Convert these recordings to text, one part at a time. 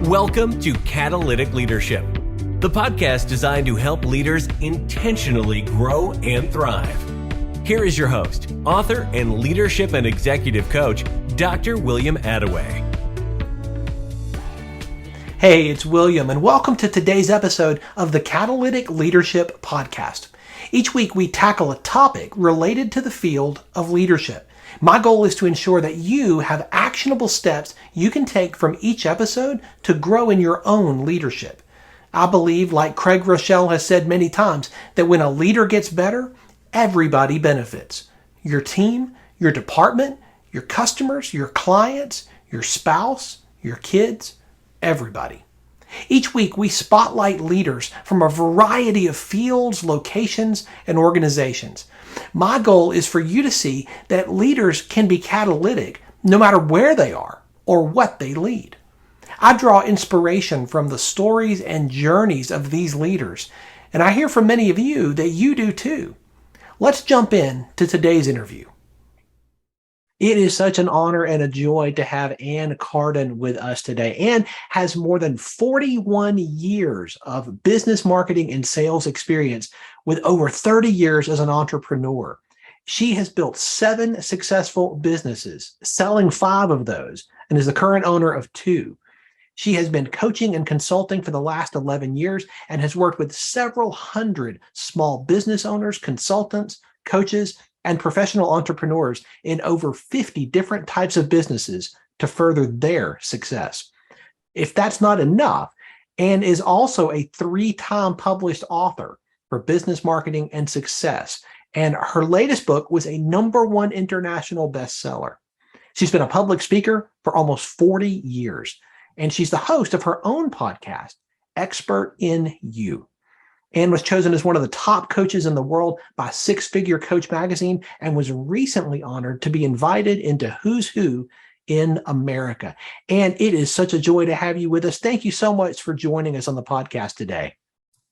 Welcome to Catalytic Leadership, the podcast designed to help leaders intentionally grow and thrive. Here is your host, author, and leadership and executive coach, Dr. William Attaway. Hey, it's William, and welcome to today's episode of the Catalytic Leadership Podcast. Each week, we tackle a topic related to the field of leadership. My goal is to ensure that you have actionable steps you can take from each episode to grow in your own leadership. I believe, like Craig Rochelle has said many times, that when a leader gets better, everybody benefits. Your team, your department, your customers, your clients, your spouse, your kids, everybody. Each week, we spotlight leaders from a variety of fields, locations, and organizations. My goal is for you to see that leaders can be catalytic no matter where they are or what they lead. I draw inspiration from the stories and journeys of these leaders, and I hear from many of you that you do too. Let's jump in to today's interview. It is such an honor and a joy to have Ann Carden with us today. Ann has more than 41 years of business marketing and sales experience with over 30 years as an entrepreneur. She has built 7 successful businesses, selling 5 of those, and is the current owner of 2. She has been coaching and consulting for the last 11 years and has worked with several hundred small business owners, consultants, coaches, and professional entrepreneurs in over 50 different types of businesses to further their success. If that's not enough, Ann is also a 3-time published author for business marketing and success. And her latest book was a #1 international bestseller. She's been a public speaker for almost 40 years. And she's the host of her own podcast, Expert in You. Ann was chosen as one of the top coaches in the world by Six Figure Coach magazine and was recently honored to be invited into Who's Who in America. And it is such a joy to have you with us. Thank you so much for joining us on the podcast today.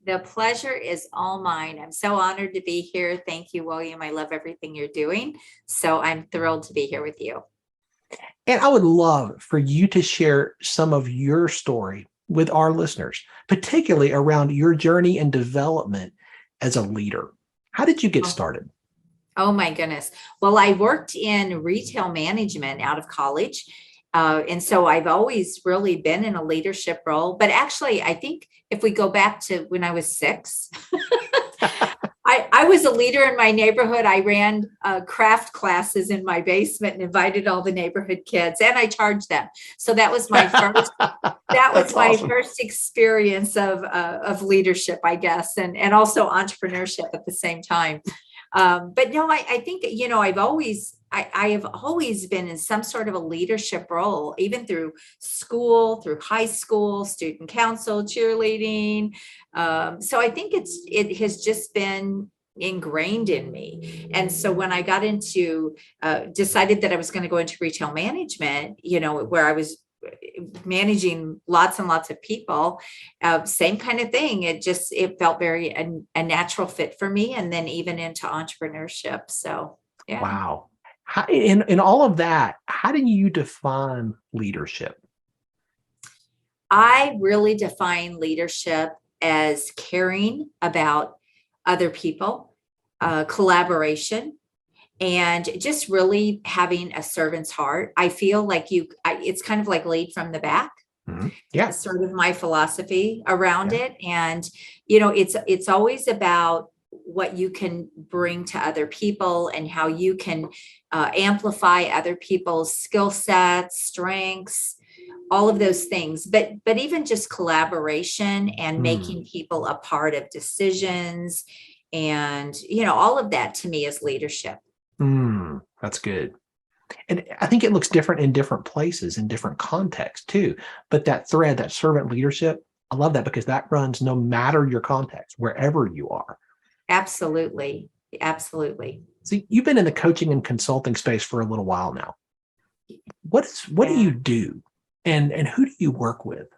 The pleasure is all mine. I'm so honored to be here. Thank you, William. I love everything you're doing. So I'm thrilled to be here with you. And I would love for you to share some of your story with our listeners, particularly around your journey and development as a leader. How did you get started? Oh my goodness. Well, I worked in retail management out of college. And so I've always really been in a leadership role. But actually, I think if we go back to when I was 6, I was a leader in my neighborhood. I ran craft classes in my basement and invited all the neighborhood kids, and I charged them. So that was my first. Awesome. First experience of leadership, I guess, and also entrepreneurship at the same time. But no, I think I have always been in some sort of a leadership role, even through school, through high school, student council, cheerleading. So I think it has just been ingrained in me. And so when I got into, decided that I was going to go into retail management, where I was managing lots and lots of people, same kind of thing. It felt very a natural fit for me. And then even into entrepreneurship. So, yeah. Wow. In all of that, how do you define leadership? I really define leadership as caring about other people, collaboration, and just really having a servant's heart. I feel like it's kind of like lead from the back. Mm-hmm. Yeah. That's sort of my philosophy around it. And, it's always about what you can bring to other people and how you can amplify other people's skill sets, strengths, all of those things. But even just collaboration and making people a part of decisions and, all of that to me is leadership. That's good. And I think it looks different in different places, in different contexts too. But that thread, that servant leadership, I love that because that runs no matter your context, wherever you are. Absolutely. Absolutely. So you've been in the coaching and consulting space for a little while now. What do you do? And who do you work with?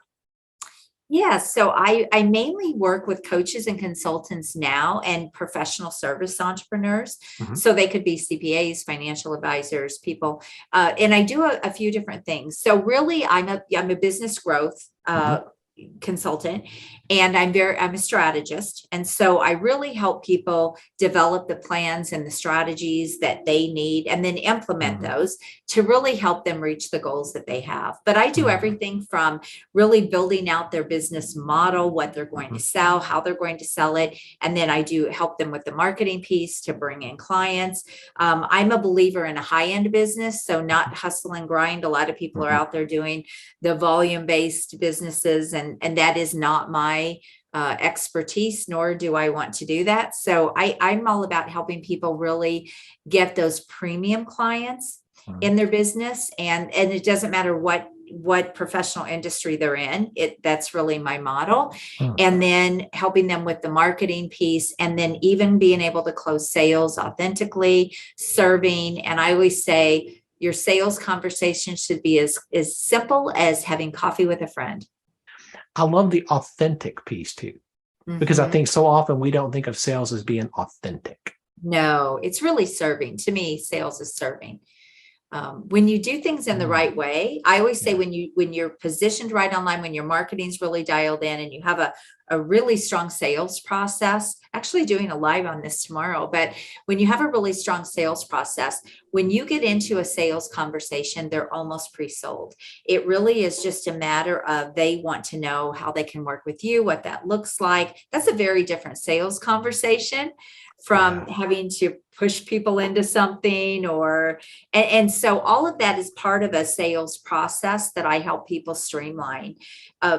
Yeah, so I mainly work with coaches and consultants now and professional service entrepreneurs. Mhm, So they could be CPAs, financial advisors, people, and I do a few different things. So really, I'm a business growth mhm, consultant, and I'm a strategist, and so I really help people develop the plans and the strategies that they need and then implement mhm, those to really help them reach the goals that they have. But I do mhm, everything from really building out their business model, what they're going to mhm, sell, how they're going to sell it, and then I do help them with the marketing piece to bring in clients. I'm a believer in a high-end business, so not hustle and grind. A lot of people are mhm. out there doing the volume-based businesses, and that is not my expertise, nor do I want to do that. So I'm all about helping people really get those premium clients Mhm. in their business, and it doesn't matter what professional industry they're in. That's really my model. Mhm. And then helping them with the marketing piece, and then even being able to close sales authentically, serving. And I always say your sales conversation should be as simple as having coffee with a friend. I love the authentic piece too, because I Mhm. think so often we don't think of sales as being authentic. No, it's really serving. To me, sales is serving. When you do things in the Mm, right way, I always say yeah. when you're positioned right online, when your marketing's really dialed in, and you have a really strong sales process. Actually doing a live on this tomorrow, but when you have a really strong sales process, when you get into a sales conversation, they're almost pre-sold. It really is just a matter of they want to know how they can work with you, what that looks like. That's a very different sales conversation from Yeah. having to push people into something, or and so all of that is part of a sales process that I help people streamline,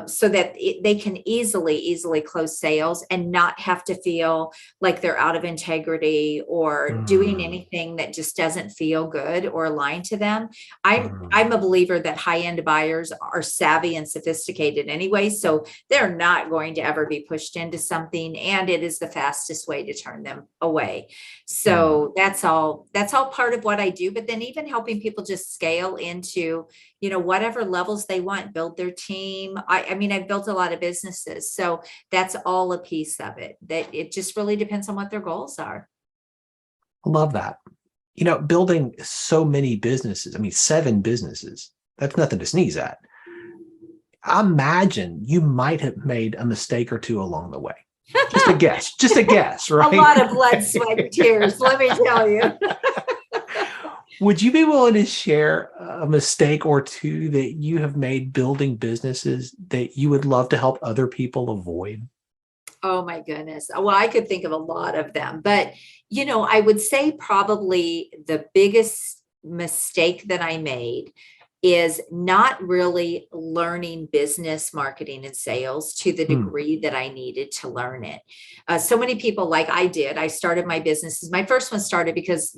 so that they can easily close sales and not have to feel like they're out of integrity or doing Mm, anything that just doesn't feel good or align to them. I'm mm. a believer that high end buyers are savvy and sophisticated anyway, so they're not going to ever be pushed into something, and it is the fastest way to turn them away. Mm. So that's all part of what I do. But then even helping people just scale into, whatever levels they want, build their team. I mean, I've built a lot of businesses, so that's all a piece of it. That it just really depends on what their goals are. I love that. Building so many businesses, I mean, 7 businesses, that's nothing to sneeze at. I imagine you might have made a mistake or two along the way. Just a guess, A right? lot of blood, sweat, and tears, let me tell you. Would you be willing to share a mistake or two that you have made building businesses that you would love to help other people avoid? Oh my goodness. Well, I could think of a lot of them, but I would say probably the biggest mistake that I made is not really learning business marketing and sales to the Hmm. degree that I needed to learn it. So many people, like I did, I started my businesses. My first one started because,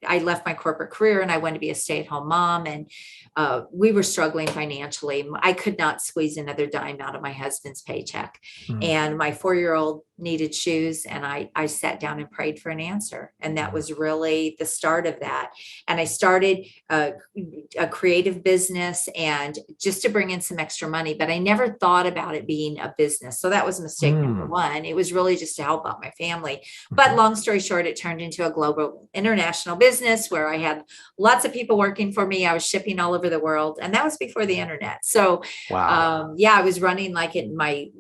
I left my corporate career and I wanted to be a stay-at-home mom, and we were struggling financially. I could not squeeze another dime out of my husband's paycheck. Hmm. And my 4-year-old needed shoes, and I sat down and prayed for an answer. And that Hmm. was really the start of that. And I started a creative business, and just to bring in some extra money, but I never thought about it being a business. So that was mistake number Hmm. one. It was really just to help out my family. But Mhm. long story short, it turned into a global international business where I had lots of people working for me. I was shipping all over the world, and that was before the internet. So Wow. yeah, I was running like in my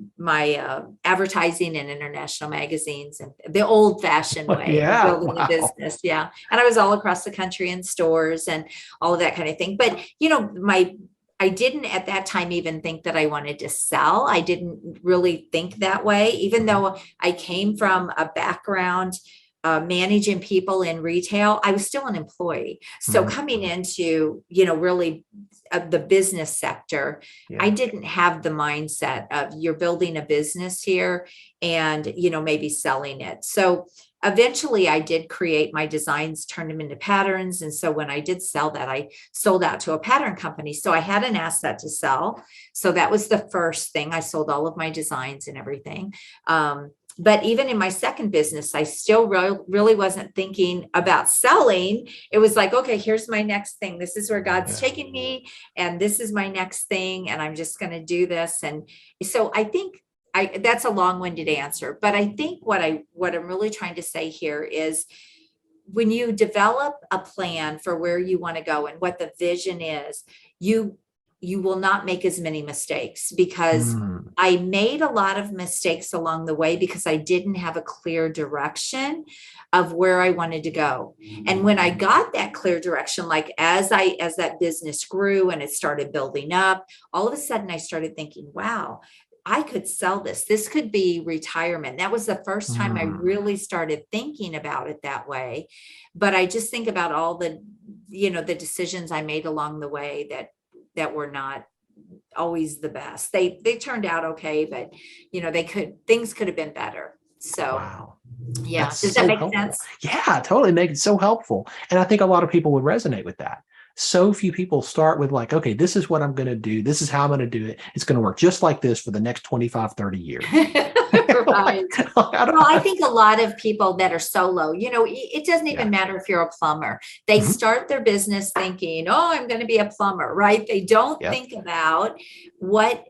advertising in international magazines, and the old fashioned way of Yeah. building a Wow. business. Yeah. And I was all across the country in stores and all of that kind of thing. But, I didn't at that time even think that I wanted to sell. I didn't really think that way, even Mhm. though I came from a background managing people in retail. I was still an employee. So Mhm. coming into, really the business sector, I Yeah. didn't have the mindset of you're building a business here and, maybe selling it. So eventually I did create my designs, turn them into patterns. And so when I did sell that, I sold out to a pattern company. So I had an asset to sell. So that was the first thing. I sold all of my designs and everything. but even in my second business, I still really wasn't thinking about selling. It was like, okay, here's my next thing. This is where God's taking me, and this is my next thing, and I'm just going to do this. And so I think that's a long-winded answer, but I think what I'm really trying to say here is, when you develop a plan for where you want to go and what the vision is, you will not make as many mistakes, because I made a lot of mistakes along the way because I didn't have a clear direction of where I wanted to go. And when I got that clear direction, like as that business grew and it started building up, all of a sudden I started thinking, wow, I could sell this. This could be retirement. That was the first time I really started thinking about it that way. But I just think about all the decisions I made along the way that were not always the best. They turned out okay, but things could have been better. So, wow. Yeah. That's Does so that make helpful. sense? Yeah, totally. Make it so helpful. And I think a lot of people would resonate with that. So few people start with like, okay, this is what I'm going to do. This is how I'm going to do it. It's going to work just like this for the next 25, 30 years. Right. Well, I think a lot of people that are solo, it doesn't even matter if you're a plumber. They start their business thinking, oh, I'm going to be a plumber, right? They don't think about what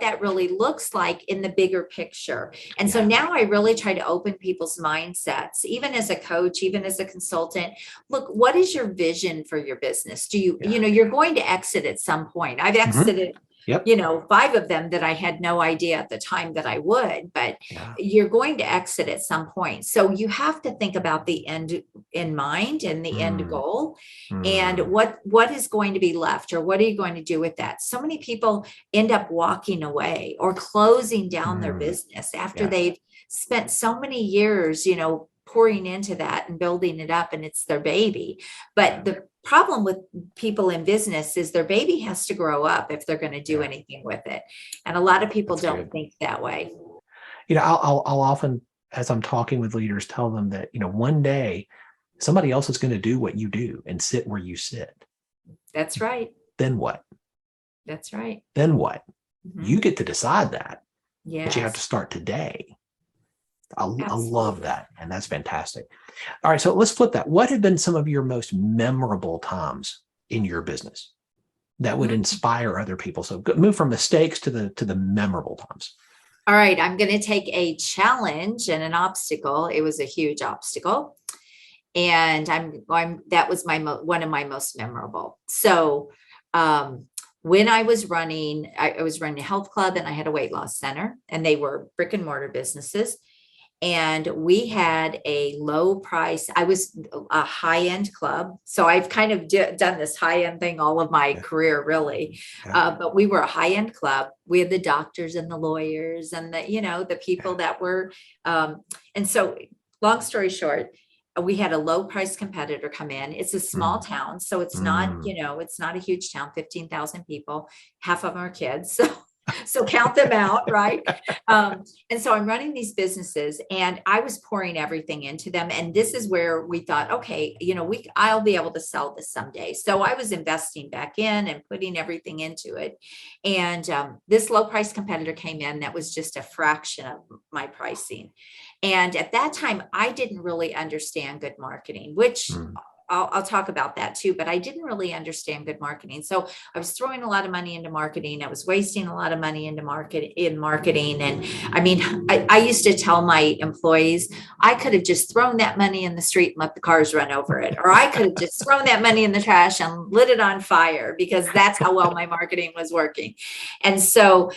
that really looks like in the bigger picture. And so now I really try to open people's mindsets, even as a coach, even as a consultant. Look, what is your vision for your business? Do you're going to exit at some point. I've exited, 5 of them that I had no idea at the time that I would, but you're going to exit at some point. So you have to think about the end in mind and the end goal, and what is going to be left, or what are you going to do with that? So many people end up walking away or closing down their business after they've spent so many years, pouring into that and building it up, and it's their baby. But the problem with people in business is their baby has to grow up if they're going to do anything with it. And a lot of people don't think that way. I'll often, as I'm talking with leaders, tell them that, one day somebody else is going to do what you do and sit where you sit. That's right. Then what? That's right. Then what? You get to decide that. Yes. But you have to start today. I love that. And that's fantastic. All right. So let's flip that. What have been some of your most memorable times in your business that would inspire other people? So move from mistakes to the memorable times. All right. I'm going to take a challenge and an obstacle. It was a huge obstacle. And that was one of my most memorable. So, when I was running a health club, and I had a weight loss center, and they were brick and mortar businesses. And we had a low price. I was a high end club. So I've kind of done this high end thing all of my career, really. But we were a high end club. We had the doctors and the lawyers and the people that were. And so long story short, we had a low price competitor come in. It's a small town. So it's not, it's not a huge town, 15,000 people, half of them are kids. So count them out, right? And so I'm running these businesses, and I was pouring everything into them. And this is where we thought, okay, I'll be able to sell this someday. So I was investing back in and putting everything into it. And this low price competitor came in that was just a fraction of my pricing. And at that time, I didn't really understand good marketing, which I'll talk about that too, but I didn't really understand good marketing. So I was throwing a lot of money into marketing. I was wasting a lot of money into marketing. And I mean, I used to tell my employees, I could have just thrown that money in the street and let the cars run over it. Or I could have just thrown that money in the trash and lit it on fire, because that's how well my marketing was working. And so,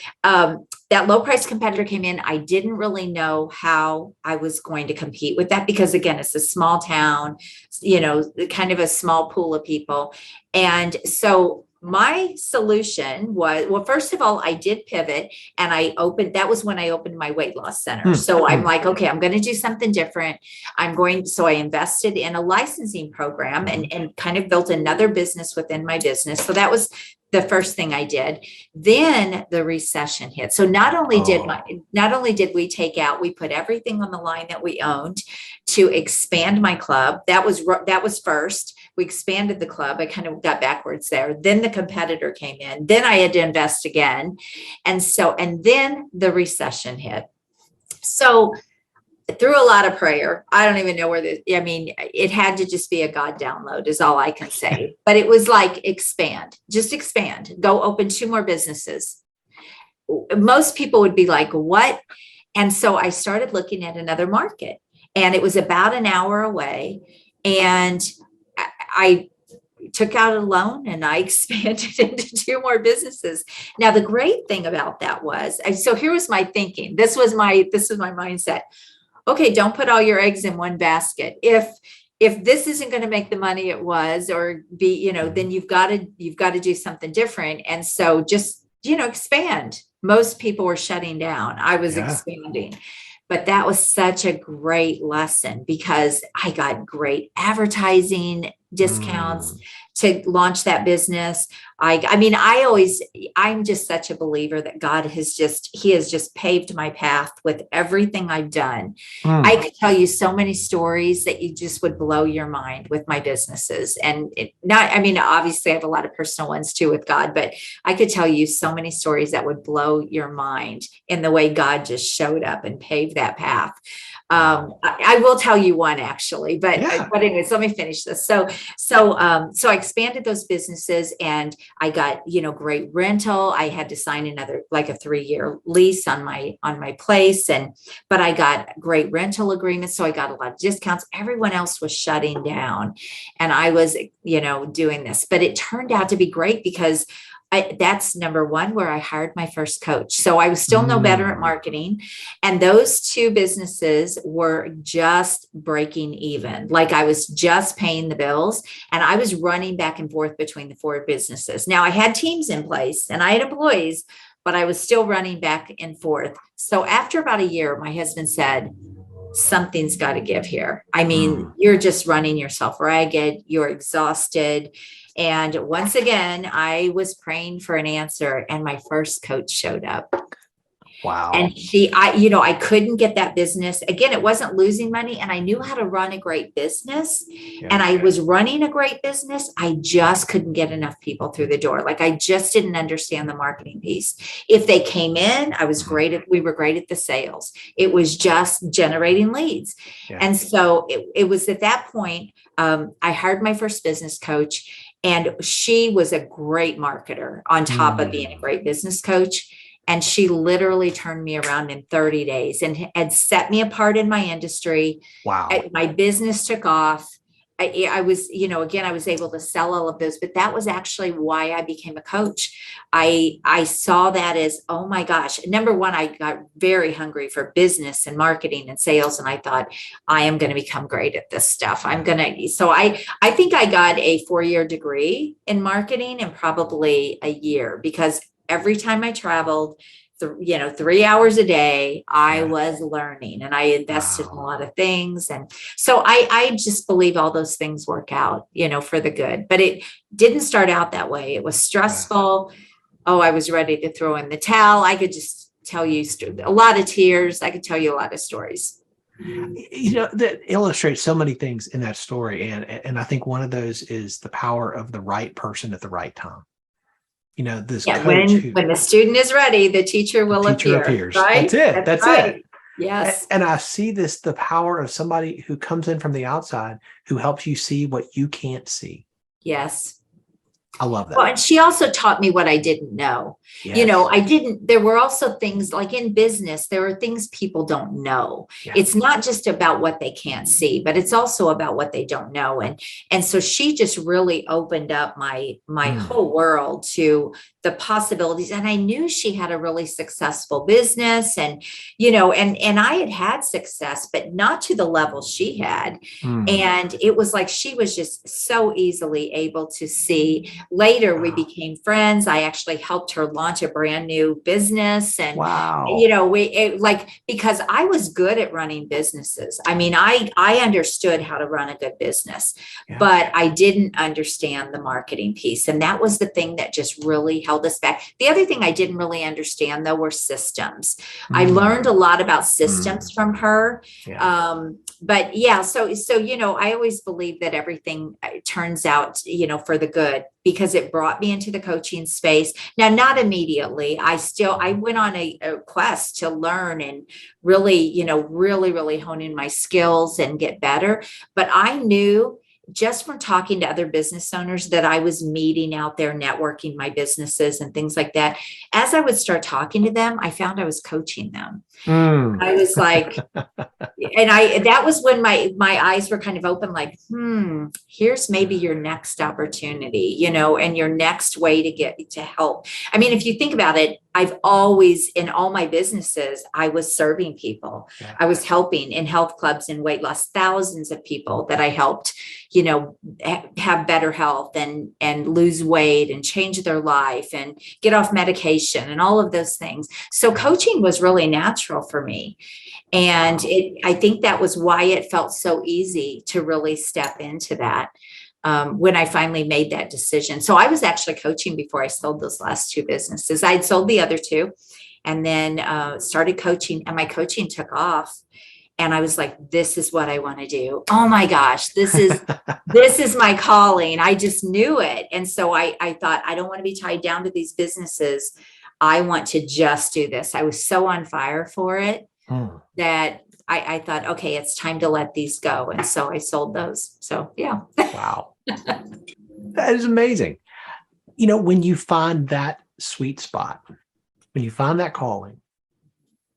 that low price competitor came in. I didn't really know how I was going to compete with that, because again, it's a small town, kind of a small pool of people. And so my solution was, well, first of all, I did pivot, and that was when I opened my weight loss center. So I'm like, okay, I'm going to do something different. So I invested in a licensing program and kind of built another business within my business. So that was the first thing I did. Then the recession hit. So not only did we take out, we put everything on the line that we owned to expand my club. That was first. We expanded the club. I kind of got backwards there. Then the competitor came in. Then I had to invest again. And then the recession hit. So through a lot of prayer, I don't even know it had to just be a God download is all I can say. But it was like just expand, go open 2 more businesses. Most people would be like, what? And so I started looking at another market, and it was about an hour away. And I took out a loan and I expanded into 2 more businesses. Now, the great thing about that was, so here was my thinking. This was my mindset. Okay, don't put all your eggs in one basket. If this isn't going to make the money it was, or be, then you've got to do something different. And so just, expand. Most people were shutting down. I was expanding. But that was such a great lesson because I got great advertising discounts to launch that business. I'm just such a believer that God has just paved my path with everything I've done. I could tell you so many stories that you just would blow your mind with my businesses. And obviously I have a lot of personal ones too with God, but I could tell you so many stories that would blow your mind in the way God just showed up and paved that path. I will tell you one actually, but anyways, let me finish this. So I expanded those businesses, and I got, great rental. I had to sign another, like a 3-year lease on my place. But I got great rental agreements. So I got a lot of discounts. Everyone else was shutting down, and I was, doing this, but it turned out to be great because that's number one, where I hired my first coach. So I was still no better at marketing. And those 2 businesses were just breaking even. Like I was just paying the bills, and I was running back and forth between the 4 businesses. Now I had teams in place and I had employees, but I was still running back and forth. So after about a year, my husband said, something's got to give here. You're just running yourself ragged. You're exhausted. And once again, I was praying for an answer, and my first coach showed up. Wow. And I couldn't get that business. Again, it wasn't losing money, and I knew how to run a great business. And I was running a great business. I just couldn't get enough people through the door. Like I just didn't understand the marketing piece. If they came in, we were great at the sales. It was just generating leads. Yeah. And so it was at that point, I hired my first business coach, and she was a great marketer on top of being a great business coach. And she literally turned me around in 30 days and had set me apart in my industry. Wow. My business took off. I was, again, I was able to sell all of those, but that was actually why I became a coach. I saw that as, oh my gosh, number one, I got very hungry for business and marketing and sales. And I thought, I am going to become great at this stuff. So I think I got a 4-year degree in marketing and probably a year, because every time I traveled, 3 hours a day, I was learning, and I invested in a lot of things. And so I just believe all those things work out, for the good, but it didn't start out that way. It was stressful. Oh, I was ready to throw in the towel. I could just tell you a lot of tears. I could tell you a lot of stories. That illustrates so many things in that story. And I think one of those is the power of the right person at the right time. This coach when the student is ready, the teacher will appear. Right? That's it. That's right. it. Yes. And I see the power of somebody who comes in from the outside, who helps you see what you can't see. Yes. I love that. Well, and she also taught me what I didn't know. Yes. There were also things like in business, there are things people don't know. Yeah. It's not just about what they can't see, but it's also about what they don't know. And so she just really opened up my whole world to the possibilities. And I knew she had a really successful business, and I had success, but not to the level she had. And it was like, she was just so easily able to see. Later, we became friends. I actually helped her launch a brand new business. And, because I was good at running businesses. I understood how to run a good business, but I didn't understand the marketing piece. And that was the thing that just really held us back. The other thing I didn't really understand, though, were systems. I learned a lot about systems from her. Yeah. So I always believe that everything turns out, for the good. because it brought me into the coaching space. Now, not immediately. I went on a quest to learn and really, really hone in my skills and get better. But I knew just from talking to other business owners that I was meeting out there, networking my businesses and things like that. As I would start talking to them, I found I was coaching them. I was like, that was when my eyes were kind of open, like, here's maybe your next opportunity, and your next way to get to help. I mean, if you think about it, I've always, in all my businesses, I was serving people. Yeah. I was helping in health clubs and weight loss, thousands of people that I helped, have better health and lose weight and change their life and get off medication and all of those things. So coaching was really natural for me. And I think that was why it felt so easy to really step into that when I finally made that decision. So I was actually coaching before I sold those last two businesses. I'd sold the other two and then started coaching, and my coaching took off. And I was like, this is what I want to do. Oh my gosh, this is my calling. I just knew it. And so I thought, I don't want to be tied down to these businesses. I want to just do this. I was so on fire for it that I thought, okay, it's time to let these go. And so I sold those. So, yeah. Wow. That is amazing. When you find that sweet spot, when you find that calling,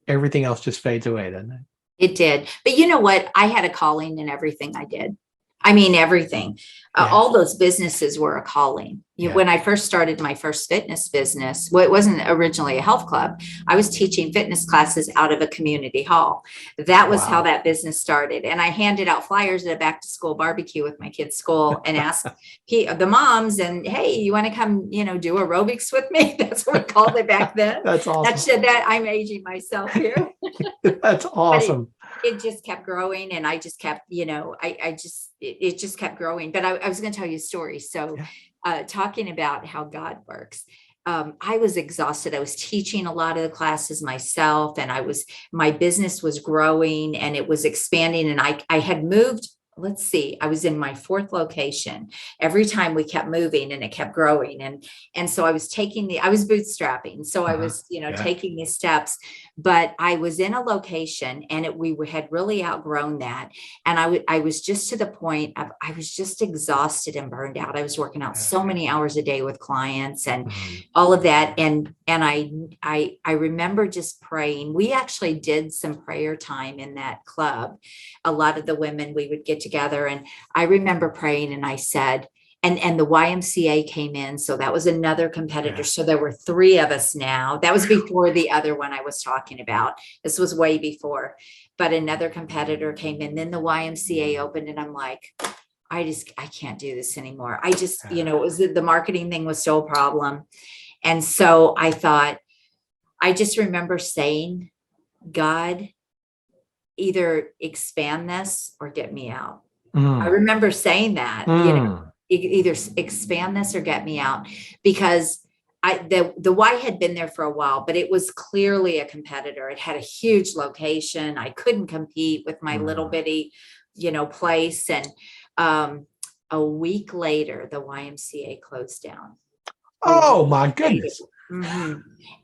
everything else just fades away, doesn't it? It did. But you know what? I had a calling in everything I did. I mean, everything. All those businesses were a calling. When I first started my first fitness business, well, it wasn't originally a health club. I was teaching fitness classes out of a community hall. That was how that business started. And I handed out flyers at a back to school barbecue with my kids' school and asked the moms, and hey, you want to come, do aerobics with me? That's what we called it back then. That's awesome. I'm aging myself here. That's awesome. It just kept growing, and I just kept, it just kept growing. But I was going to tell you a story. So talking about how God works, I was exhausted. I was teaching a lot of the classes myself, and my business was growing and it was expanding. And I had moved. Let's see, I was in my fourth location. Every time we kept moving and it kept growing. And so I was bootstrapping. So I was, taking these steps, but I was in a location and we had really outgrown that. And I was just to the point of, I was just exhausted and burned out. I was working out so many hours a day with clients and all of that. And I remember just praying. We actually did some prayer time in that club. A lot of the women, we would get together, and I remember praying, and I said, and the YMCA came in. So that was another competitor. So there were three of us now. That was before the other one I was talking about. This was way before, but another competitor came in. Then the YMCA opened, and I'm like, I can't do this anymore. it was the marketing thing was still a problem. And so I thought, I just remember saying, God, either expand this or get me out. I remember saying that, either expand this or get me out, because the Y had been there for a while, but it was clearly a competitor. It had a huge location. I couldn't compete with my little bitty, place. And a week later, the YMCA closed down. Oh my goodness.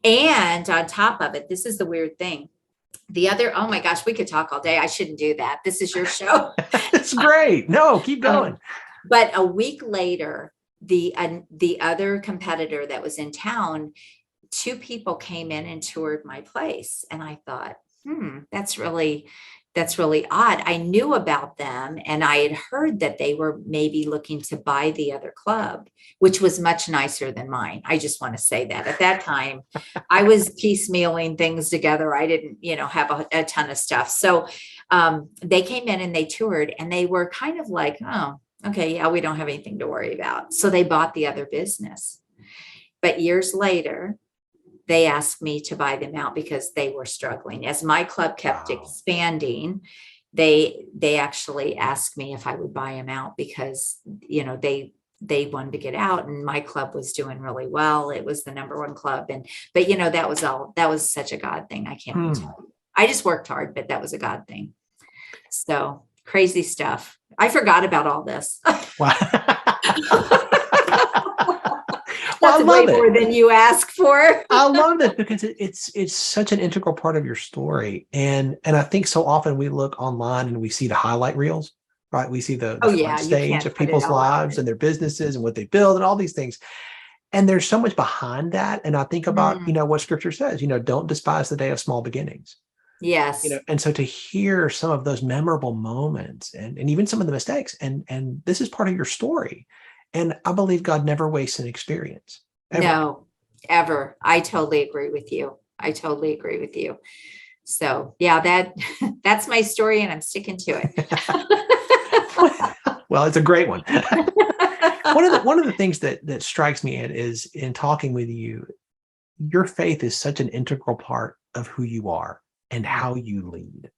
And on top of it, this is the weird thing. Oh my gosh, we could talk all day. I shouldn't do that. This is your show. It's great. No, keep going. But a week later, the other competitor that was in town, two people came in and toured my place. And I thought, that's really odd. I knew about them, and I had heard that they were maybe looking to buy the other club, which was much nicer than mine. I just want to say that at that time, I was piecemealing things together. I didn't, have a ton of stuff. So they came in and they toured, and they were kind of like, oh, okay, yeah, we don't have anything to worry about. So they bought the other business. But years later, they asked me to buy them out because they were struggling. As my club kept expanding, they actually asked me if I would buy them out because, they wanted to get out, and my club was doing really well. It was the number one club. But that was such a God thing. I can't even tell you. I just worked hard, but that was a God thing. So crazy stuff. I forgot about all this. Wow. Well, I That's way love more it. than you ask for. I love it because it's such an integral part of your story. And I think so often we look online and we see the highlight reels, right? We see the Oh front yeah, you stage can't of put it people's all out lives and their businesses and what they build and all these things. And there's so much behind that. And I think about, there. what scripture says, don't despise the day of small beginnings. Yes. And so to hear some of those memorable moments and even some of the mistakes, and this is part of your story. And I believe God never wastes an experience, ever. No, ever. I totally agree with you. I totally agree with you. So yeah, that's my story and I'm sticking to it. Well, it's a great one. One of the things that strikes me is in talking with you, your faith is such an integral part of who you are and how you lead.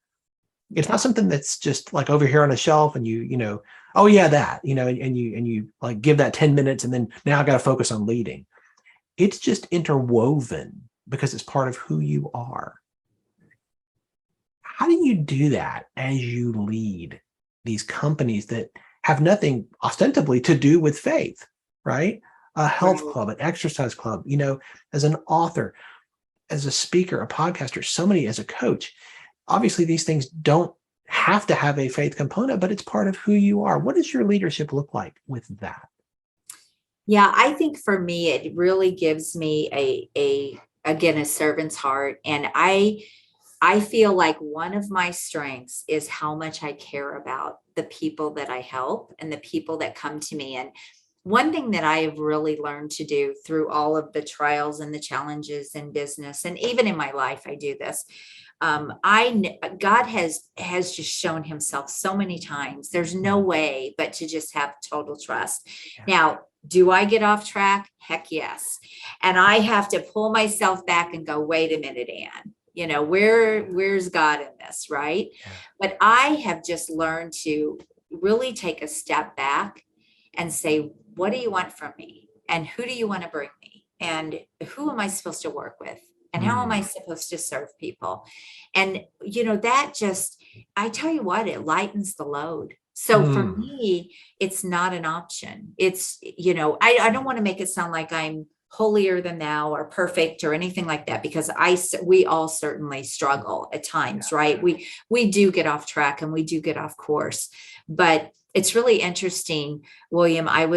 It's not Yeah. something that's just like over here on a shelf and oh yeah, that, and you like give that 10 minutes and then now I got to focus on leading. It's just interwoven because it's part of who you are. How do you do that as you lead these companies that have nothing ostensibly to do with faith, right? A health Right. club, an exercise club, as an author, as a speaker, a podcaster, so many as a coach. Obviously, these things don't have to have a faith component, but it's part of who you are. What does your leadership look like with that? Yeah, I think for me, it really gives me again, a servant's heart. And I feel like one of my strengths is how much I care about the people that I help and the people that come to me. And one thing that I have really learned to do through all of the trials and the challenges in business, and even in my life, I do this. God has just shown himself so many times. There's no way but to just have total trust. Yeah. Now, do I get off track? Heck yes. And I have to pull myself back and go, wait a minute, Ann, where's God in this, right? Yeah. But I have just learned to really take a step back and say, what do you want from me? And who do you want to bring me? And who am I supposed to work with? And how am I supposed to serve people? And, that just, I tell you what, it lightens the load. So for me, it's not an option. It's, I don't want to make it sound like I'm holier than thou or perfect or anything like that, because we all certainly struggle at times, right? We do get off track and we do get off course, but it's really interesting, William. I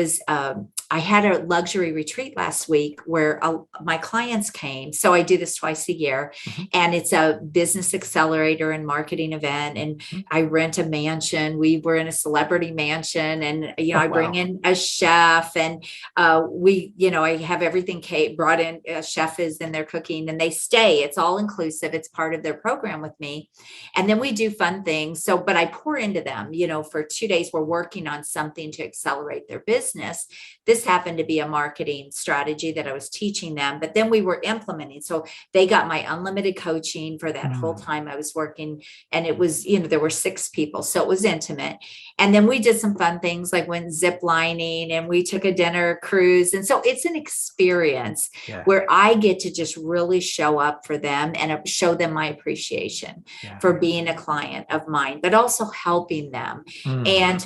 had a luxury retreat last week where my clients came. So I do this twice a year, and it's a business accelerator and marketing event. And I rent a mansion. We were in a celebrity mansion, and I bring in a chef, and I have everything brought in. A chef is in there cooking, and they stay. It's all inclusive. It's part of their program with me, and then we do fun things. So, but I pour into them. For 2 days, we're working on something to accelerate their business. This happened to be a marketing strategy that I was teaching them, but then we were implementing. So they got my unlimited coaching for that whole time I was working. And it was, there were 6 people. So it was intimate. And then we did some fun things like went zip lining and we took a dinner cruise. And so it's an experience where I get to just really show up for them and show them my appreciation for being a client of mine, but also helping them. And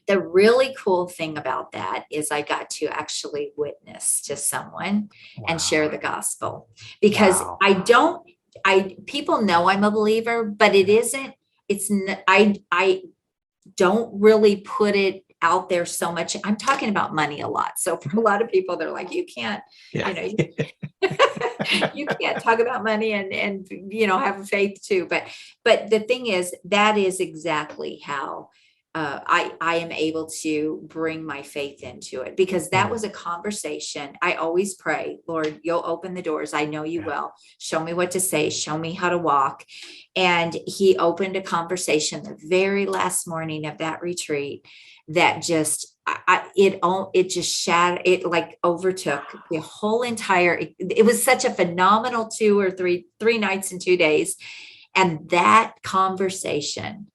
the really cool thing about that is I got to actually witness to someone and share the gospel, because people know I'm a believer, but I don't really put it out there so much. I'm talking about money a lot. So for a lot of people, they're like, you can't, you can't talk about money and have a faith too. But the thing is, that is exactly how I am able to bring my faith into it, because that was a conversation. I always pray, Lord, you'll open the doors. I know you will. Show me what to say. Show me how to walk. And he opened a conversation the very last morning of that retreat that just, it just shattered, it like overtook the whole entire, it was such a phenomenal 2 or 3 nights and 2 days. And that conversation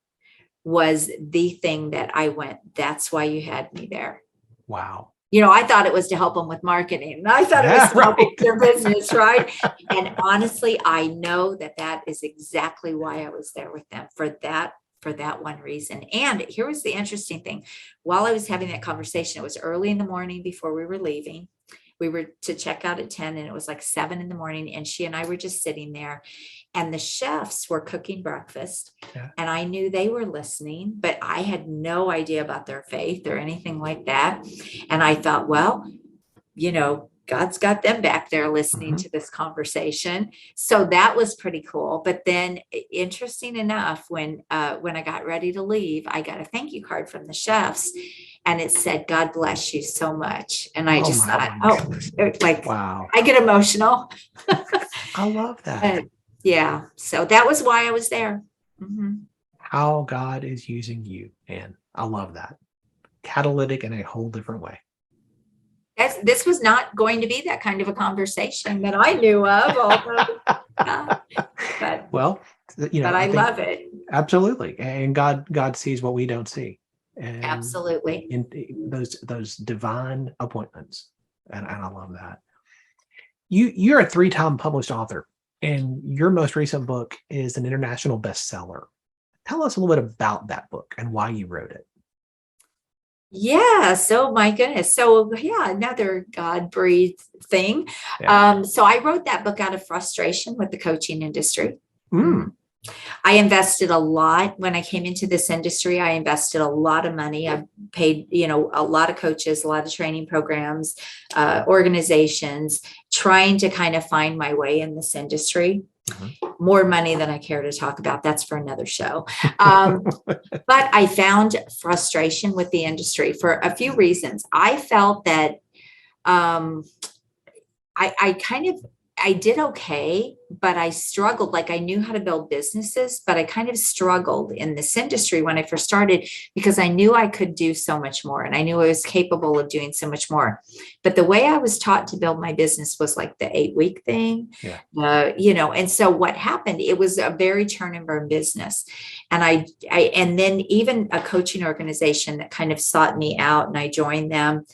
was the thing that I went, that's why you had me there. Wow. I thought it was to help them with marketing. I thought it was to help with their business, right? And honestly, I know that is exactly why I was there with them, for that one reason. And here was the interesting thing. While I was having that conversation, it was early in the morning before we were leaving. We were to check out at 10 and it was like 7 a.m. and she and I were just sitting there and the chefs were cooking breakfast and I knew they were listening, but I had no idea about their faith or anything like that. And I thought, well, God's got them back there listening to this conversation. So that was pretty cool. But then interesting enough, when I got ready to leave, I got a thank you card from the chefs and it said, "God bless you so much." And I just thought, wow. I get emotional. I love that. Yeah. So that was why I was there. How God is using you, Ann. I love that. Catalytic in a whole different way. This was not going to be that kind of a conversation that I knew of. But I love it. Absolutely. And God sees what we don't see. And absolutely. In those divine appointments. And I love that. You're a 3-time published author, and your most recent book is an international bestseller. Tell us a little bit about that book and why you wrote it. Yeah. So my goodness. So yeah, another God-breathed thing. Yeah. So I wrote that book out of frustration with the coaching industry. I invested a lot when I came into this industry. I invested a lot of money. I paid, a lot of coaches, a lot of training programs, organizations, trying to kind of find my way in this industry. More money than I care to talk about. That's for another show. But I found frustration with the industry for a few reasons. I felt that I did okay, but I struggled. Like I knew how to build businesses, but I kind of struggled in this industry when I first started because I knew I could do so much more and I knew I was capable of doing so much more. But the way I was taught to build my business was like the 8-week thing, and so what happened, it was a very turn and burn business. And and then even a coaching organization that kind of sought me out and I joined them.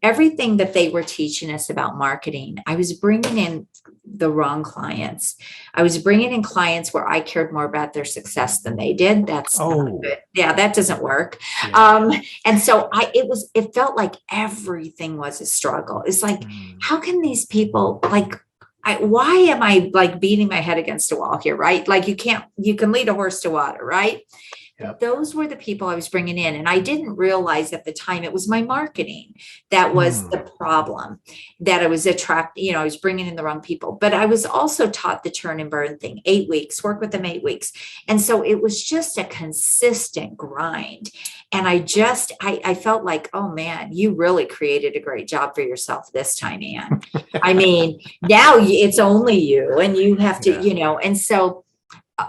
Everything that they were teaching us about marketing, I was bringing in the wrong clients. I was bringing in clients where I cared more about their success than they did. That's not good. Yeah, that doesn't work. Yeah. And so it felt like everything was a struggle. It's like, how can these people why am I like beating my head against a wall here, right? Like you can lead a horse to water, right? Yep. Those were the people I was bringing in. And I didn't realize at the time it was my marketing that was the problem, that I was attracting, I was bringing in the wrong people. But I was also taught the turn and burn thing, 8 weeks, work with them 8 weeks. And so it was just a consistent grind. And I felt like, oh man, you really created a great job for yourself this time, Ann. I mean, now it's only you and you have to, and so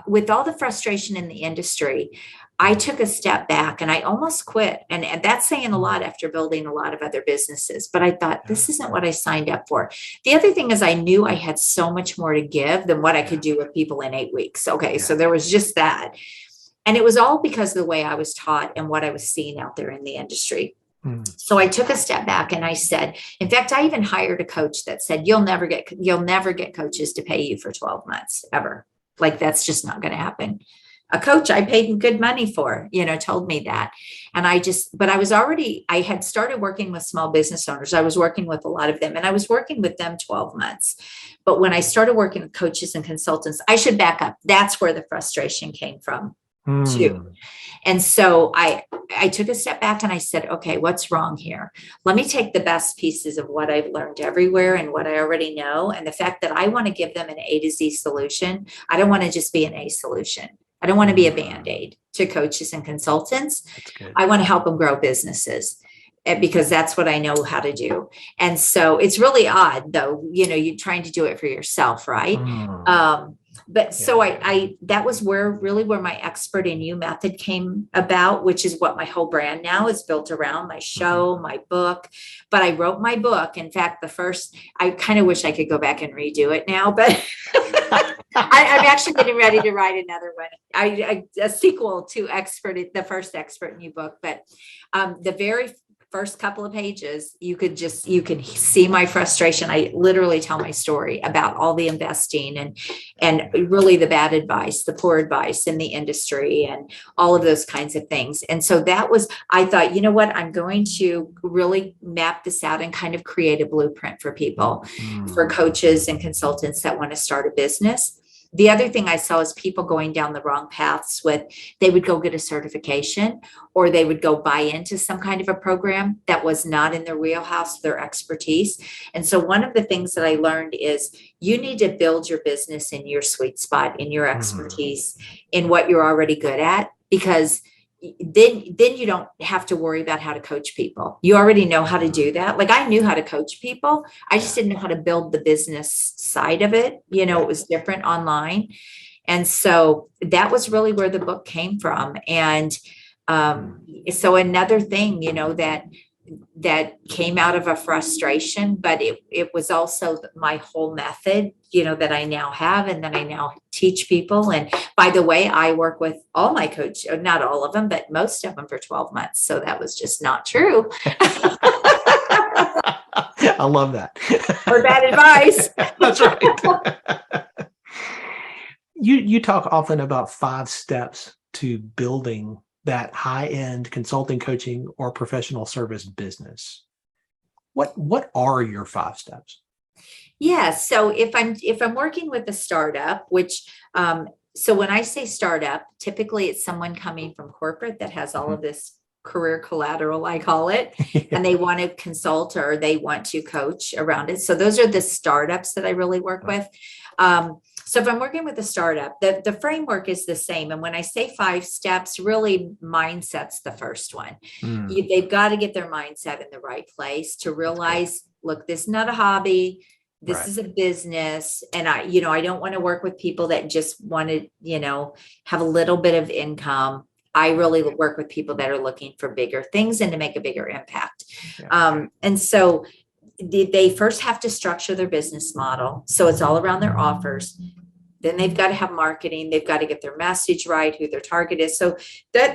with all the frustration in the industry, I took a step back and I almost quit. And that's saying a lot after building a lot of other businesses. But I thought, this isn't what I signed up for. The other thing is I knew I had so much more to give than what I could do with people in 8 weeks. Okay. So there was just that. And it was all because of the way I was taught and what I was seeing out there in the industry. So I took a step back and I said, in fact, I even hired a coach that said, you'll never get coaches to pay you for 12 months ever. Like, that's just not going to happen. A coach I paid good money for, told me that. And I had started working with small business owners. I was working with a lot of them and I was working with them 12 months. But when I started working with coaches and consultants, I should back up. That's where the frustration came from too. And so I took a step back and I said, okay, what's wrong here? Let me take the best pieces of what I've learned everywhere and what I already know. And the fact that I want to give them an A to Z solution. I don't want to just be an A solution. I don't want to be a Band-Aid to coaches and consultants. I want to help them grow businesses because that's what I know how to do. And so it's really odd though, you're trying to do it for yourself, right? So I that was where my expert in you method came about, which is what my whole brand now is built around, my show, my book. But I wrote my book. In fact, I kind of wish I could go back and redo it now, but I'm actually getting ready to write another one. A sequel to the first expert in you book. But the very first couple of pages, you could see my frustration. I literally tell my story about all the investing and really the bad advice, the poor advice in the industry and all of those kinds of things. And so I thought, you know what, I'm going to really map this out and kind of create a blueprint for people, for coaches and consultants that want to start a business. The other thing I saw is people going down the wrong paths they would go get a certification, or they would go buy into some kind of a program that was not in their wheelhouse, their expertise. And so one of the things that I learned is you need to build your business in your sweet spot, in your expertise, in what you're already good at, because then you don't have to worry about how to coach people. You already know how to do that. Like, I knew how to coach people. I just didn't know how to build the business side of it. It was different online. And so that was really where the book came from. And so another thing, that came out of a frustration, but it was also my whole method, that I now have and that I now teach people. And by the way, I work with all my coaches, not all of them, but most of them for 12 months. So that was just not true. I love that. Or bad advice. That's right. You talk often about 5 steps to building that high-end consulting, coaching, or professional service business. What are your 5 steps? Yeah. So if I'm working with a startup, which so when I say startup, typically it's someone coming from corporate that has all of this career collateral, I call it, and they want to consult or they want to coach around it. So those are the startups that I really work with. So if I'm working with a startup, the framework is the same. And when I say 5 steps, really mindset's the first one. They've got to get their mindset in the right place to realize, look, this is not a hobby. This is a business. And I don't want to work with people that just want to, have a little bit of income. I really work with people that are looking for bigger things and to make a bigger impact. And so they first have to structure their business model. So it's all around their offers. Then they've got to have marketing. They've got to get their message right, who their target is. So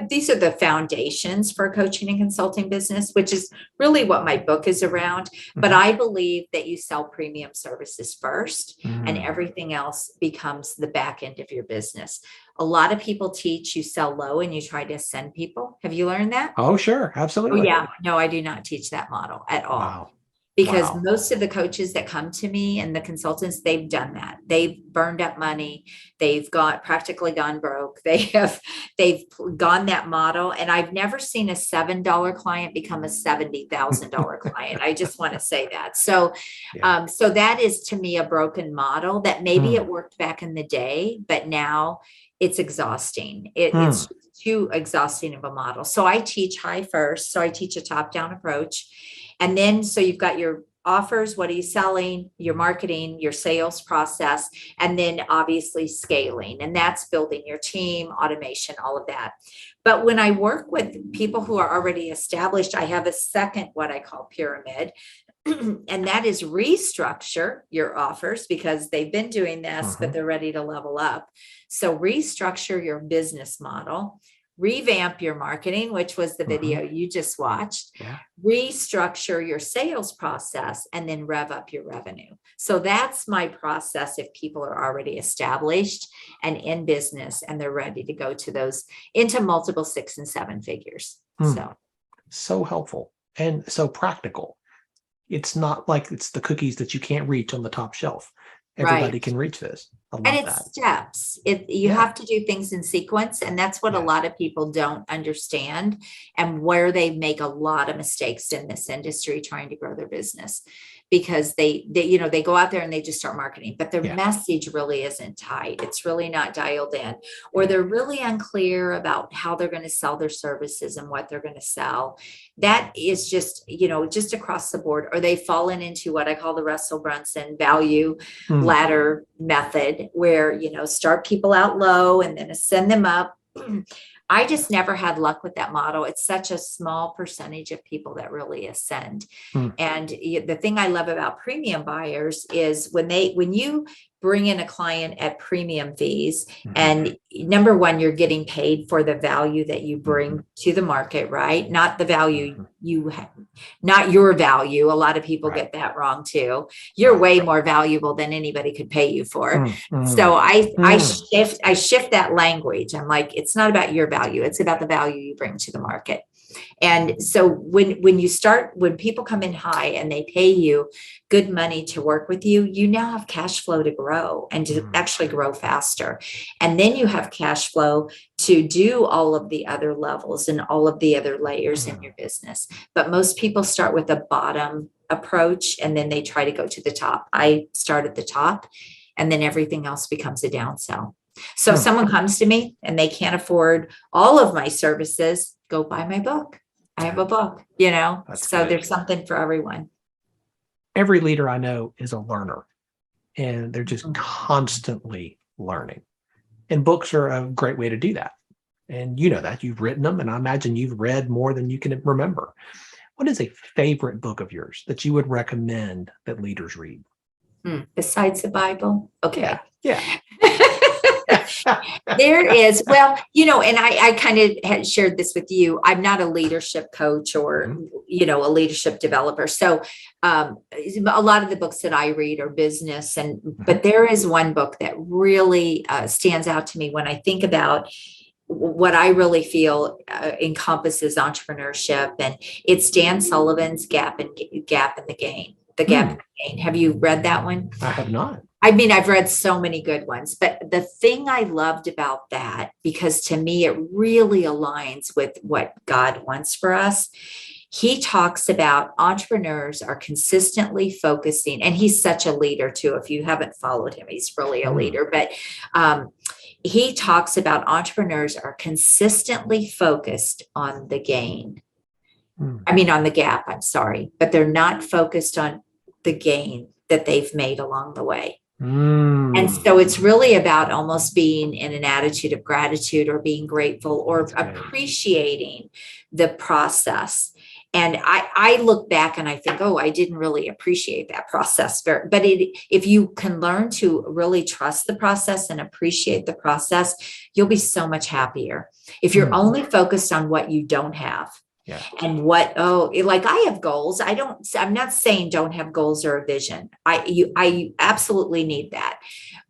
these are the foundations for a coaching and consulting business, which is really what my book is around. But I believe that you sell premium services first, and everything else becomes the back end of your business. A lot of people teach you sell low and you try to ascend people. Have you learned that? Oh, sure. Absolutely. Oh, yeah. No, I do not teach that model at all. Wow. Because most of the coaches that come to me and the consultants, they've done that. They've burned up money. They've practically gone broke. They've gone that model. And I've never seen a $7 client become a $70,000 client. I just want to say that. So, so that is to me a broken model that maybe it worked back in the day, but now it's exhausting. It's too exhausting of a model. So I teach high first. So I teach a top-down approach. And then, so you've got your offers, what are you selling, your marketing, your sales process, and then obviously scaling. And that's building your team, automation, all of that. But when I work with people who are already established, I have a second, what I call pyramid. And that is restructure your offers because they've been doing this, but they're ready to level up. So restructure your business model. Revamp your marketing, which was the video you just watched, restructure your sales process, and then rev up your revenue. So that's my process if people are already established and in business and they're ready to go to those into multiple 6 and 7 figures. So helpful and so practical. It's not like it's the cookies that you can't reach on the top shelf. Everybody can reach this. And it's steps. You have to do things in sequence. And that's what a lot of people don't understand and where they make a lot of mistakes in this industry trying to grow their business because they go out there and they just start marketing, but their message really isn't tight. It's really not dialed in, or they're really unclear about how they're going to sell their services and what they're going to sell. That is just across the board, or they've fallen into what I call the Russell Brunson value ladder method, where, start people out low and then ascend them up. I just never had luck with that model. It's such a small percentage of people that really ascend. And the thing I love about premium buyers is when you bring in a client at premium fees. And number one, you're getting paid for the value that you bring to the market, right? Not the value you have, not your value. A lot of people get that wrong too. You're way more valuable than anybody could pay you for. So I shift that language. I'm like, it's not about your value. It's about the value you bring to the market. And so when people come in high and they pay you good money to work with you, you now have cash flow to grow and to actually grow faster. And then you have cash flow to do all of the other levels and all of the other layers in your business. But most people start with a bottom approach and then they try to go to the top. I start at the top and then everything else becomes a downsell. So if someone comes to me and they can't afford all of my services, go buy my book. I have a book, That's so good. there's something for everyone. Every leader I know is a learner, and they're just constantly learning. And books are a great way to do that. And you know that. You've written them, and I imagine you've read more than you can remember. What is a favorite book of yours that you would recommend that leaders read? Besides the Bible? Okay. Yeah. There is, well, and I kind of had shared this with you. I'm not a leadership coach or, a leadership developer. So a lot of the books that I read are business. But there is one book that really stands out to me when I think about what I really feel encompasses entrepreneurship. And it's Dan Sullivan's Gap in the Gain. The Gap in the Gain. Have you read that one? I have not. I mean, I've read so many good ones, but the thing I loved about that, because to me, it really aligns with what God wants for us. He talks about entrepreneurs are consistently focusing, and he's such a leader too. If you haven't followed him, he's really a leader, but he talks about entrepreneurs are consistently focused on the gain. I mean, on the gap, I'm sorry, but they're not focused on the gain that they've made along the way. And so it's really about almost being in an attitude of gratitude or being grateful or appreciating the process. And I look back and I think, I didn't really appreciate that process. But if you can learn to really trust the process and appreciate the process, you'll be so much happier. If you're only focused on what you don't have. Yeah. And I have goals. I'm not saying don't have goals or a vision. I absolutely need that.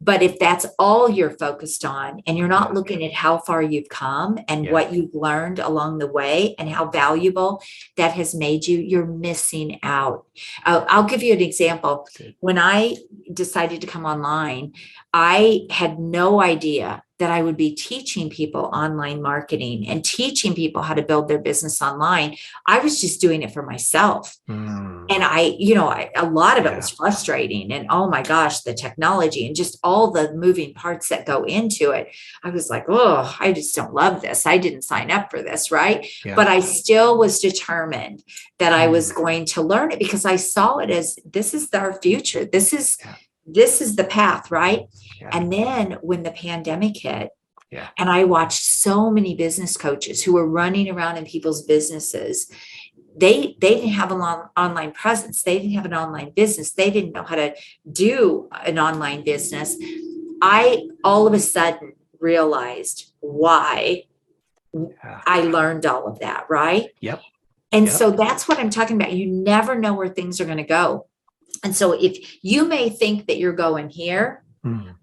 But if that's all you're focused on and you're not looking at how far you've come and what you've learned along the way and how valuable that has made you, you're missing out. I'll give you an example. When I decided to come online, I had no idea that I would be teaching people online marketing and teaching people how to build their business online. I was just doing it for myself. And a lot of it was frustrating. And oh my gosh, the technology and just all the moving parts that go into it. I was like, I just don't love this. I didn't sign up for this, right? Yeah. But I still was determined that I was going to learn it because I saw it as this is our future. This is the path, right? Yeah. And then when the pandemic hit, and I watched so many business coaches who were running around in people's businesses, they didn't have an online presence. They didn't have an online business. They didn't know how to do an online business. I all of a sudden realized why I learned all of that, right? Yep. And so that's what I'm talking about. You never know where things are going to go. And so if you may think that you're going here,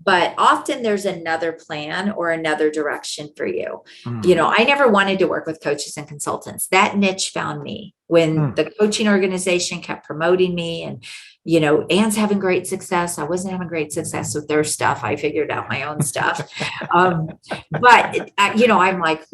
but often there's another plan or another direction for you. I never wanted to work with coaches and consultants. That niche found me when the coaching organization kept promoting me and, Ann's having great success. I wasn't having great success with their stuff. I figured out my own stuff. But I'm like,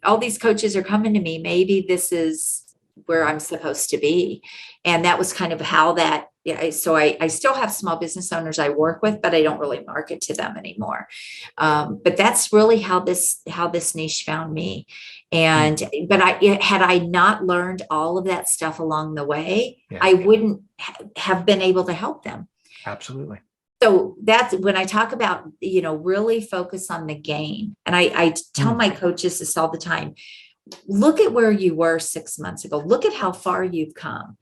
all these coaches are coming to me. Maybe this is where I'm supposed to be. And that was kind of how that, so I still have small business owners I work with, but I don't really market to them anymore. But that's really how this niche found me. And, but had I not learned all of that stuff along the way, I wouldn't have been able to help them. Absolutely. So that's when I talk about, really focus on the gain. And I tell my coaches this all the time. Look at where you were 6 months ago. Look at how far you've come.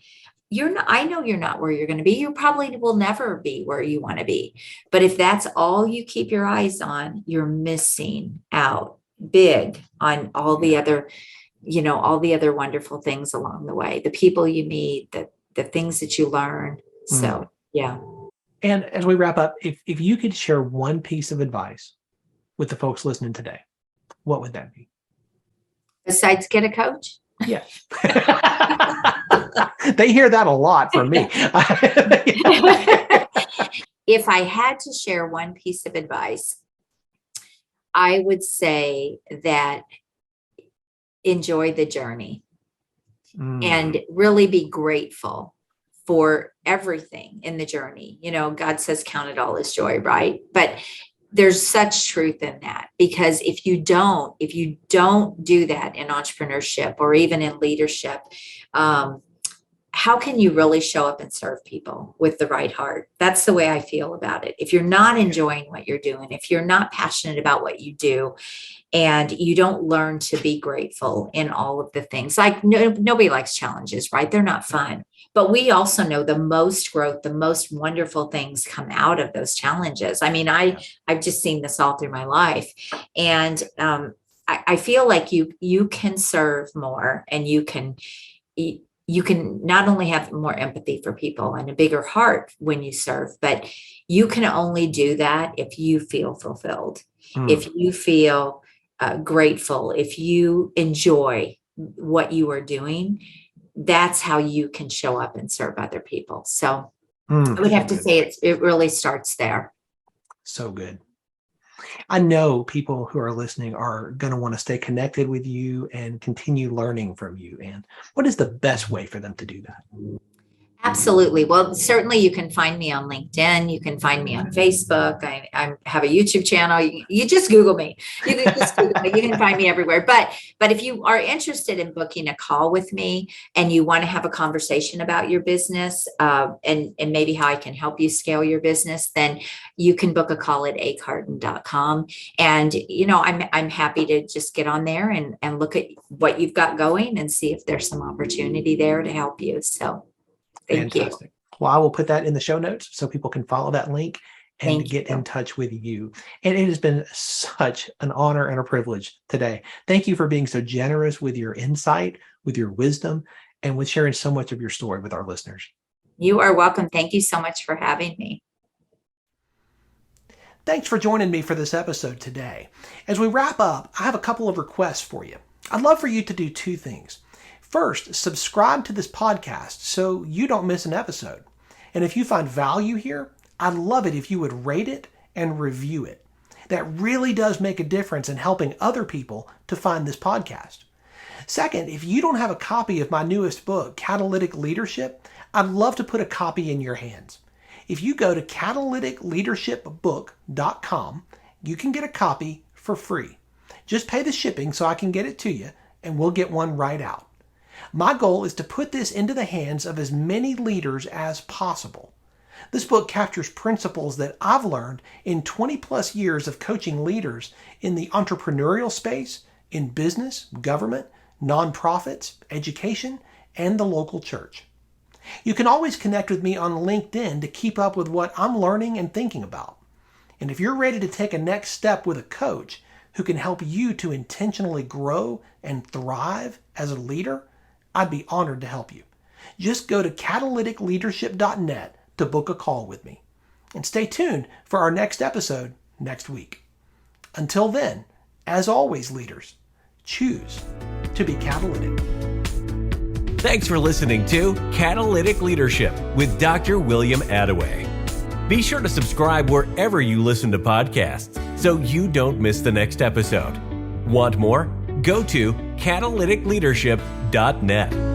I know you're not where you're going to be. You probably will never be where you want to be. But if that's all you keep your eyes on, you're missing out big on all the other, all the other wonderful things along the way, the people you meet, the things that you learn. So, yeah. And as we wrap up, if you could share one piece of advice with the folks listening today, what would that be? Besides, get a coach. Yeah. They hear that a lot from me. If I had to share one piece of advice, I would say that enjoy the journey and really be grateful for everything in the journey. God says, count it all as joy, right? But there's such truth in that, because if you don't do that in entrepreneurship or even in leadership, how can you really show up and serve people with the right heart? That's the way I feel about it. If you're not enjoying what you're doing, if you're not passionate about what you do, and you don't learn to be grateful in all of the things, like nobody likes challenges, right? They're not fun. But we also know the most growth, the most wonderful things come out of those challenges. I mean, I've just seen this all through my life. And I feel like you can serve more, and you can not only have more empathy for people and a bigger heart when you serve, but you can only do that if you feel fulfilled, if you feel grateful, if you enjoy what you are doing. That's how you can show up and serve other people. So I would have to say it really starts there. So good. I know people who are listening are going to want to stay connected with you and continue learning from you. And what is the best way for them to do that? Absolutely. Well, certainly you can find me on LinkedIn. You can find me on Facebook. I have a YouTube channel. You just Google me. You can just Google me. You can find me everywhere. But if you are interested in booking a call with me and you want to have a conversation about your business and maybe how I can help you scale your business, then you can book a call at acarden.com. And, I'm happy to just get on there and look at what you've got going and see if there's some opportunity there to help you. So fantastic. Well, I will put that in the show notes so people can follow that link and get in touch with you. And it has been such an honor and a privilege today. Thank you for being so generous with your insight, with your wisdom, and with sharing so much of your story with our listeners. You are welcome. Thank you so much for having me. Thanks for joining me for this episode today. As we wrap up, I have a couple of requests for you. I'd love for you to do two things. First, subscribe to this podcast so you don't miss an episode. And if you find value here, I'd love it if you would rate it and review it. That really does make a difference in helping other people to find this podcast. Second, if you don't have a copy of my newest book, Catalytic Leadership, I'd love to put a copy in your hands. If you go to catalyticleadershipbook.com, you can get a copy for free. Just pay the shipping so I can get it to you, and we'll get one right out. My goal is to put this into the hands of as many leaders as possible. This book captures principles that I've learned in 20 plus years of coaching leaders in the entrepreneurial space, in business, government, nonprofits, education, and the local church. You can always connect with me on LinkedIn to keep up with what I'm learning and thinking about. And if you're ready to take a next step with a coach who can help you to intentionally grow and thrive as a leader, I'd be honored to help you. Just go to catalyticleadership.net to book a call with me. And stay tuned for our next episode next week. Until then, as always, leaders, choose to be catalytic. Thanks for listening to Catalytic Leadership with Dr. William Attaway. Be sure to subscribe wherever you listen to podcasts so you don't miss the next episode. Want more? Go to catalyticleadership.net.